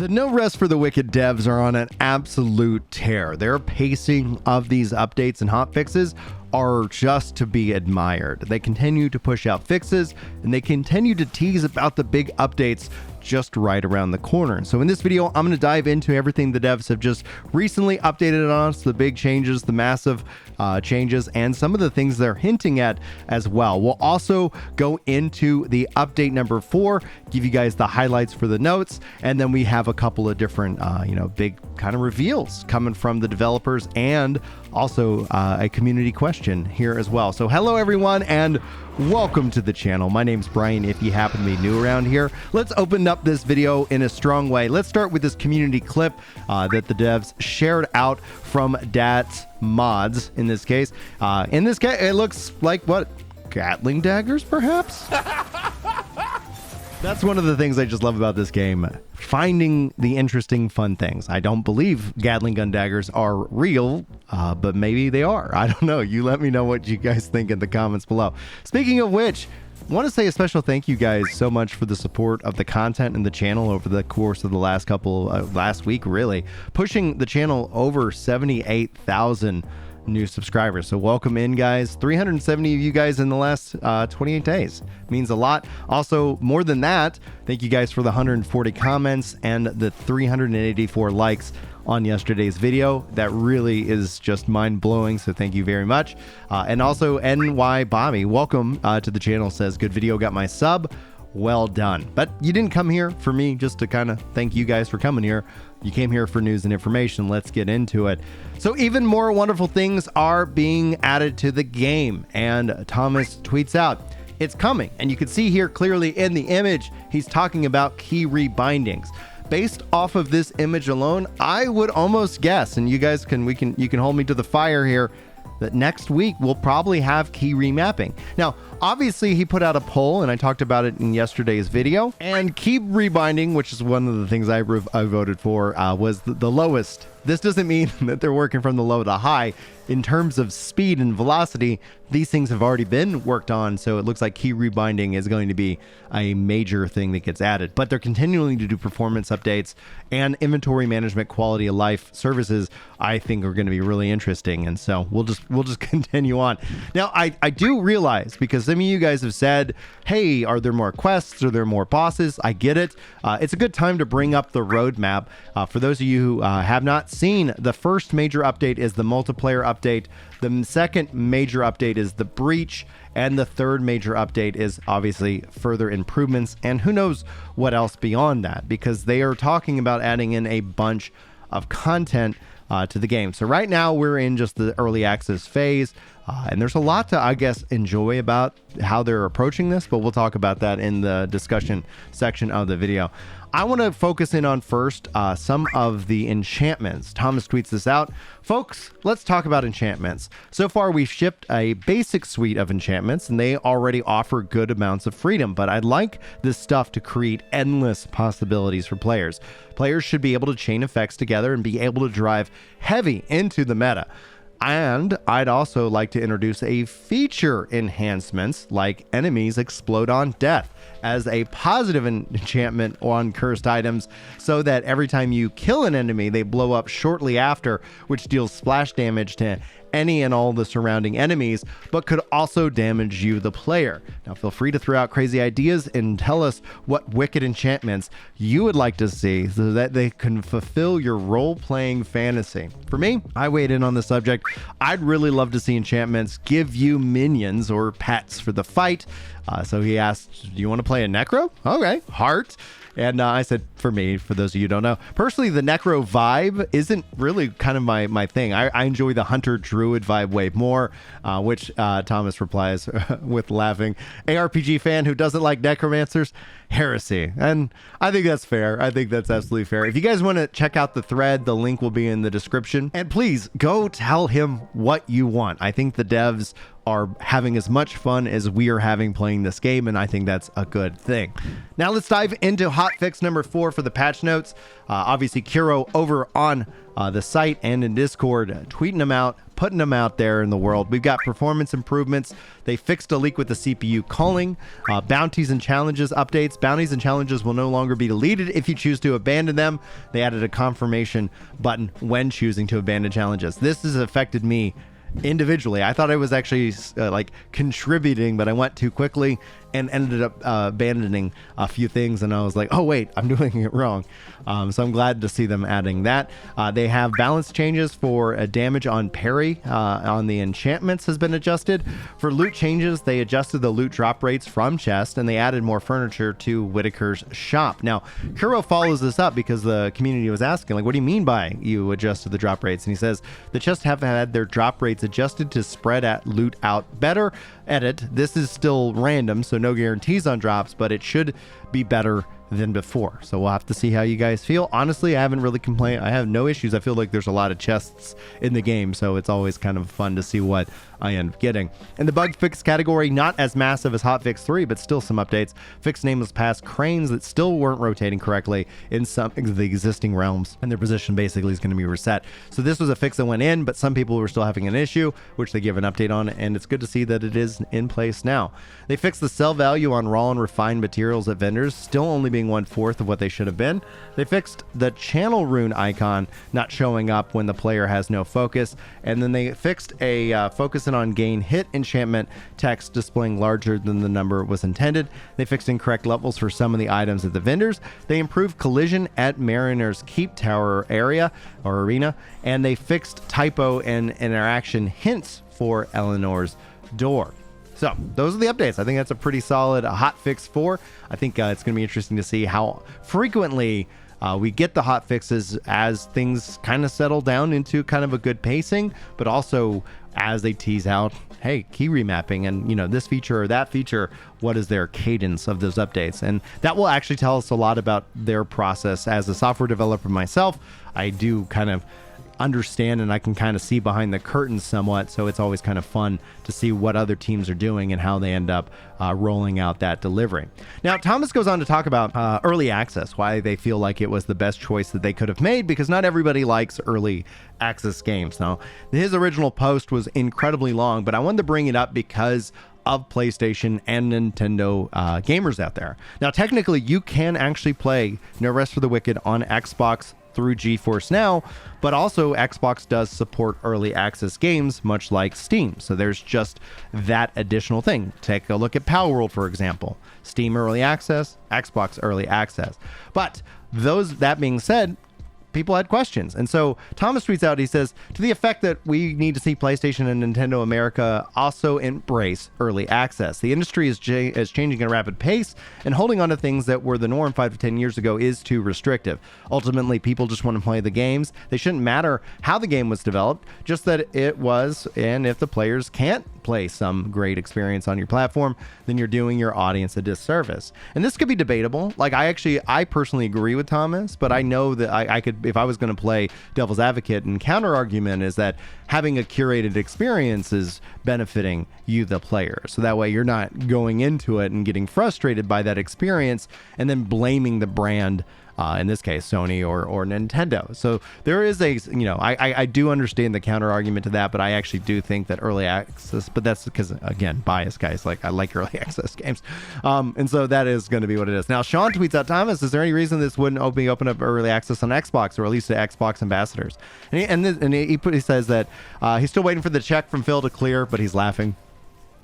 The no rest for the wicked devs are on an absolute tear. Their pacing of these updates and hotfixes are just to be admired. They continue to push out fixes and they continue to tease about the big updates just right around the corner. So in this video, I'm going to dive into everything the devs have just recently updated on us, the big changes, the massive changes, and some of the things they're hinting at as well. We'll also go into the update number 4, give you guys the highlights for the notes, and then we have a couple of different, big kind of reveals coming from the developers and also a community question here as well. So hello everyone and welcome to the channel. My name's Brian. If you happen to be new around here, let's open up this video in a strong way. Let's start with this community clip that the devs shared out from DAT's mods in this case. It looks like what? Gatling daggers, perhaps? That's one of the things I just love about this game. Finding the interesting, fun things. I don't believe Gatling gun daggers are real, but maybe they are. I don't know. You let me know what you guys think in the comments below. Speaking of which, I want to say a special thank you guys so much for the support of the content and the channel over the course of the last week, really. Pushing the channel over 78,000 new subscribers. So welcome in, guys. 370 of you guys in the last 28 days. Means a lot. Also, more than that, thank you guys for the 140 comments and the 384 likes on yesterday's video. That really is just mind-blowing, so thank you very much. And also, NY Bobby, welcome to the channel, says, good video, got my sub. Well done. But you didn't come here for me just to kind of thank you guys for coming here. You came here for news and information. Let's get into it. So even more wonderful things are being added to the game, and Thomas tweets out, it's coming. And you can see here clearly in the image, he's talking about key rebindings. Based off of this image alone, I would almost guess, and you guys you can hold me to the fire here, that next week we'll probably have key remapping. Now, obviously he put out a poll and I talked about it in yesterday's video, and key rebinding, which is one of the things I voted for, was the lowest. This doesn't mean that they're working from the low to high. In terms of speed and velocity, these things have already been worked on, so it looks like key rebinding is going to be a major thing that gets added. But they're continuing to do performance updates and inventory management, quality of life services, I think are going to be really interesting. And so we'll just continue on. Now, I do realize, because some of you guys have said, hey, are there more quests? Are there more bosses? I get it. It's a good time to bring up the roadmap. For those of you who have not seen, the first major update is the multiplayer update. The second major update is the breach, and the third major update is obviously further improvements, and who knows what else beyond that, because they are talking about adding in a bunch of content to the game. So right now we're in just the early access phase, and there's a lot to, I guess, enjoy about how they're approaching this, but we'll talk about that in the discussion section of the video. I want to focus in on first some of the enchantments. Thomas tweets this out. Folks, let's talk about enchantments. So far, we've shipped a basic suite of enchantments, and they already offer good amounts of freedom, but I'd like this stuff to create endless possibilities for players. Players should be able to chain effects together and be able to drive heavy into the meta. And I'd also like to introduce a feature enhancements like enemies explode on death as a positive enchantment on cursed items, so that every time you kill an enemy, they blow up shortly after, which deals splash damage to any and all the surrounding enemies, but could also damage you, the player. Now feel free to throw out crazy ideas and tell us what wicked enchantments you would like to see so that they can fulfill your role-playing fantasy. For me, I weighed in on the subject. I'd really love to see enchantments give you minions or pets for the fight. So he asked, do you want to play a Necro? Okay, heart. And I said, for me, for those of you who don't know, personally, the Necro vibe isn't really kind of my thing. I enjoy the Hunter Druid vibe way more, which Thomas replies with laughing. ARPG fan who doesn't like necromancers? Heresy. And I think that's fair. I think that's absolutely fair. If you guys want to check out the thread, the link will be in the description. And please go tell him what you want. I think the devs are having as much fun as we are having playing this game, and I think that's a good thing. Now let's dive into hotfix number 4 for the patch notes. Obviously, Kuro over on the site and in Discord tweeting them out, putting them out there in the world. We've got performance improvements. They fixed a leak with the CPU calling, bounties and challenges updates. Bounties and challenges will no longer be deleted if you choose to abandon them. They added a confirmation button when choosing to abandon challenges. This has affected me individually. I thought I was actually like contributing, but I went too quickly and ended up abandoning a few things, and I was like, oh wait, I'm doing it wrong. So I'm glad to see them adding that. They have balance changes for damage on parry on the enchantments has been adjusted. For loot changes, they adjusted the loot drop rates from chest, and they added more furniture to Whitaker's shop. Now, Kuro follows this up because the community was asking, like, what do you mean by you adjusted the drop rates? And he says, the chests have had their drop rates adjusted to spread at loot out better. Edit, this is still random, so no guarantees on drops, but it should be better than before. So we'll have to see how you guys feel. Honestly, I haven't really complained. I have no issues. I feel like there's a lot of chests in the game, so it's always kind of fun to see what I end up getting. In the bug fix category, not as massive as Hotfix 3, but still some updates. Fixed nameless pass cranes that still weren't rotating correctly in some of the existing realms, and their position basically is going to be reset. So this was a fix that went in, but some people were still having an issue, which they give an update on, and it's good to see that it is in place now. They fixed the sell value on raw and refined materials at vendors, still only being 1/4 of what they should have been. They fixed the channel rune icon not showing up when the player has no focus, and then they fixed a focusing on gain hit enchantment text displaying larger than the number was intended. They fixed incorrect levels for some of the items at the vendors. They improved collision at Mariner's Keep Tower area or arena, and they fixed typo and interaction hints for Eleanor's door. So those are the updates. I think that's a pretty solid hot fix 4. I think it's going to be interesting to see how frequently we get the hot fixes as things kind of settle down into kind of a good pacing, but also as they tease out, hey, key remapping and, you know, this feature or that feature, what is their cadence of those updates? And that will actually tell us a lot about their process. As a software developer myself, I do kind of understand and I can kind of see behind the curtains somewhat, so it's always kind of fun to see what other teams are doing and how they end up rolling out that delivery. Now, Thomas goes on to talk about early access, why they feel like it was the best choice that they could have made, because not everybody likes early access games. Now, his original post was incredibly long, but I wanted to bring it up because of PlayStation and Nintendo gamers out there. Now, technically, you can actually play No Rest for the Wicked on Xbox through GeForce Now, but also Xbox does support early access games, much like Steam. So there's just that additional thing. Take a look at Palworld, for example. Steam early access, Xbox early access. But that being said, people had questions. And so Thomas tweets out, he says, to the effect that we need to see PlayStation and Nintendo America also embrace early access. The industry is changing at a rapid pace, and holding on to things that were the norm 5 to 10 years ago is too restrictive. Ultimately, people just want to play the games. They shouldn't matter how the game was developed, just that it was, and if the players can't play some great experience on your platform, then you're doing your audience a disservice. And this could be debatable. Like, I personally agree with Thomas, but I know that I could, if I was going to play devil's advocate, and counter argument is that having a curated experience is benefiting you, the player. So that way you're not going into it and getting frustrated by that experience and then blaming the brand, in this case, Sony or Nintendo. So there is a, you know, I do understand the counter argument to that, but I actually do think that early access, but that's because, again, bias, guys, like I like early access games. And so that is going to be what it is. Now, Sean tweets out, Thomas, is there any reason this wouldn't open up early access on Xbox, or at least to Xbox ambassadors? And he says that he's still waiting for the check from Phil to clear, but he's laughing.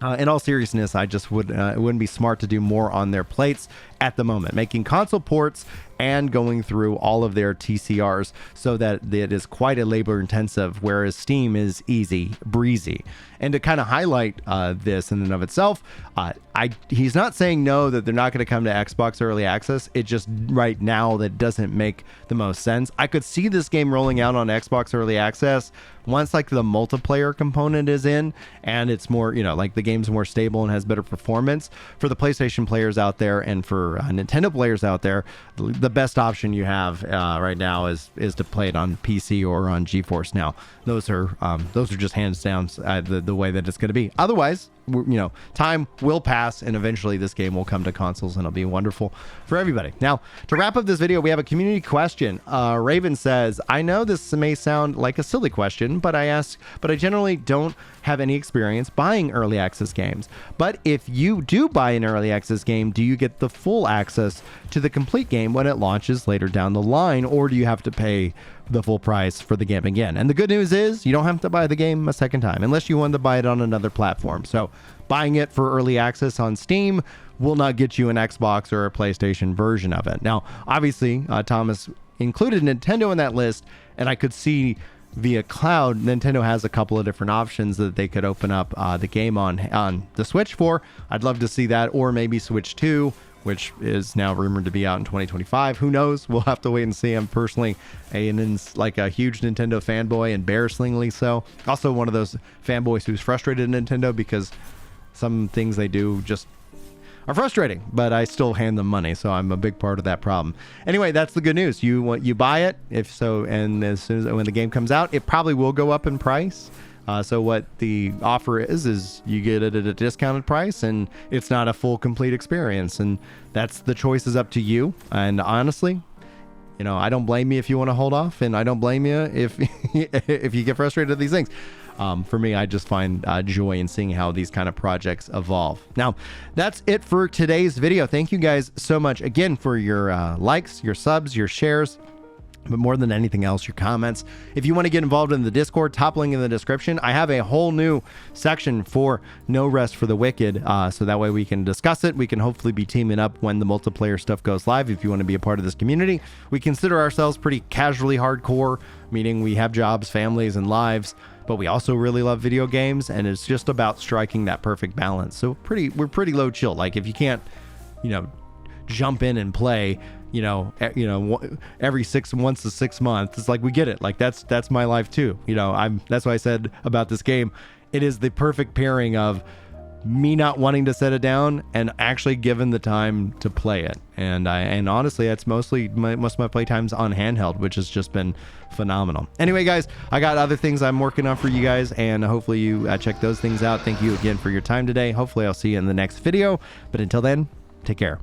In all seriousness, I just it wouldn't be smart to do more on their plates at the moment, making console ports and going through all of their TCRs, so that it is quite a labor intensive, whereas Steam is easy breezy. And to kind of highlight this in and of itself, he's not saying no, that they're not going to come to Xbox early access. It just right now that doesn't make the most sense. I could see this game rolling out on Xbox early access once like the multiplayer component is in and it's more, you know, like the game's more stable and has better performance. For the PlayStation players out there and for Nintendo players out there, the best option you have right now is to play it on PC or on GeForce Now. Those are just hands down the way that it's going to be. Otherwise, time will pass and eventually this game will come to consoles and it'll be wonderful for everybody. Now, to wrap up this video, we have a community question. Raven says, I know this may sound like a silly question, but I generally don't have any experience buying early access games. But if you do buy an early access game, do you get the full access to the complete game when it launches later down the line, or do you have to pay the full price for the game again? And the good news is you don't have to buy the game a second time unless you want to buy it on another platform. So buying it for early access on Steam will not get you an Xbox or a PlayStation version of it. Now, obviously, Thomas included Nintendo in that list, and I could see via cloud, Nintendo has a couple of different options that they could open up the game on the Switch for. I'd love to see that, or maybe Switch 2, which is now rumored to be out in 2025. Who knows? We'll have to wait and see. I'm personally a huge Nintendo fanboy, embarrassingly so. Also one of those fanboys who's frustrated at Nintendo because some things they do just are frustrating, but I still hand them money, so I'm a big part of that problem. Anyway, that's the good news. You buy it, if so, and as soon as when the game comes out, it probably will go up in price. So what the offer is you get it at a discounted price, and it's not a full complete experience, and that's the choice is up to you. And honestly, I don't blame you if you want to hold off, and I don't blame you if if you get frustrated at these things. For me, I just find joy in seeing how these kind of projects evolve. Now, that's it for today's video. Thank you guys so much again for your likes, your subs, your shares, but more than anything else, your comments. If you want to get involved in the Discord, top link in the description. I have a whole new section for No Rest for the Wicked, so that way we can discuss it. We can hopefully be teaming up when the multiplayer stuff goes live. If you want to be a part of this community, we consider ourselves pretty casually hardcore, meaning we have jobs, families, and lives, but we also really love video games, and it's just about striking that perfect balance. So we're pretty low chill. Like if you can't, jump in and play, every once to 6 months, it's like, we get it. Like that's my life too. That's why I said about this game, it is the perfect pairing of me not wanting to set it down and actually given the time to play it. And honestly, that's most of my playtimes on handheld, which has just been phenomenal. Anyway, guys, I got other things I'm working on for you guys, and hopefully you check those things out. Thank you again for your time today. Hopefully I'll see you in the next video, but until then, take care.